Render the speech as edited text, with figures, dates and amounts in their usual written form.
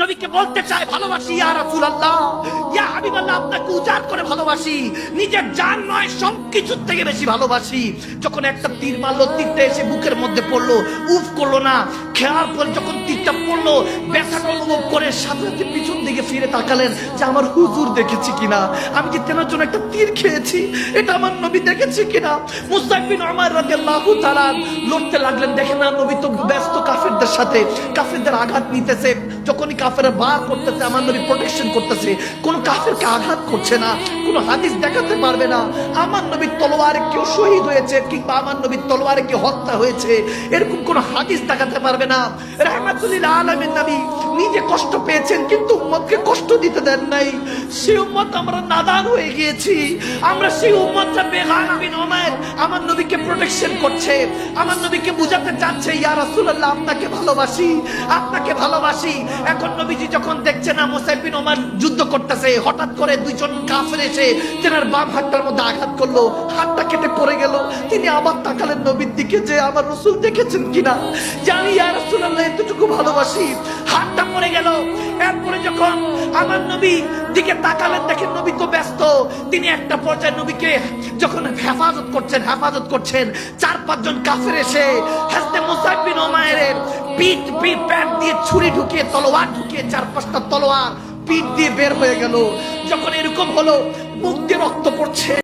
নবীকে বলতে চায় ভালোবাসি ইয়া রাসূলুল্লাহ, ইয়া হাবিবাল্লাহ, আপনাকে উজাড় করে ভালোবাসি, নিজের জান নয় সবকিছুর থেকে বেশি ভালোবাসি। যখন একটা তীর মারলো, তীরটা এসে বুকের মধ্যে পড়লো, উফ করলো না। খেয়ার পর যখন তীরটা পড়লো, ব্যথাটা অনুভব করে সাথে সাথে পিছন দিকে ফিরে তাকালেন যে আমার হুজুর দেখেছি কিনা, আমি কি তেনার জন্য একটা তীর খেয়েছি, এটা আমার নবী দেখেছি কিনা। মুসআব বিন উমার রাদিয়াল্লাহু তাআলা লড়তে লাগলেন, দেখেন না নবী তো ব্যস্ত কাফেরদের সাথে, কাফেরদের আঘাত নিতেছে। যখনই কাফেররা বার করতেছে, আমার নবী প্রোটেকশন করতেছে, কোন কাফেরকে আঘাত করছে না, কোন হাদিস দেখাতে পারবে না আমার নবীর তলোয়ারে কেউ শহীদ হয়েছে কিংবা আমার নবীর তলোয়ারে কেউ হত্যা হয়েছে, এরকম কোন হাদিস দেখাতে পারবে না। রাহমাতুল লিল আলামিন নবী নিজে কষ্ট পেয়েছেন কিন্তু উম্মতকে কষ্ট দিতে দেন নাই। সেই উম্মত আমরা নাদান হয়ে গিয়েছি, আমরা সেই উম্মতটা বেগান বিন উমার আমার নবীকে প্রোটেকশন করছে, আমার নবীকে বুঝাতে চাচ্ছে ইয়া রাসূলুল্লাহ আপনাকে ভালোবাসি, আপনাকে ভালোবাসি। এখন নবীজি যখন দেখছে না মুসআব বিন উমার যুদ্ধ করতেছে, হঠাৎ করে দুইজন কাফের এসে তেনার বাম হাতটার মধ্যে আঘাত করলো, হাতটা কেটে পড়ে গেল। তিনি আবার তাকালেন নবীর দিকে যে আমার রাসূল দেখেছেন কিনা, জানি ইয়া রাসূলুল্লাহ এতটুকু ভালোবাসি। হাতটা পড়ে গেল। এরপরে যখন আমার নবী দিকে তাকালেন, দেখেন নবী তো ব্যস্ত। তিনি একটা পর্যায়ে নবীকে যখন হেফাজত করছেন, 4-5 জন কাফের এসে হযরত মুসআব বিন উমাইরের পিঠ দিয়ে ছুরি ঢুকিয়ে, তলোয়ার ঢুকিয়ে, 4-5টা তলোয়ার পিঠ দিয়ে বের হয়ে গেল। যখন এরকম হলো, মুখ দিয়ে রক্ত পড়ছে।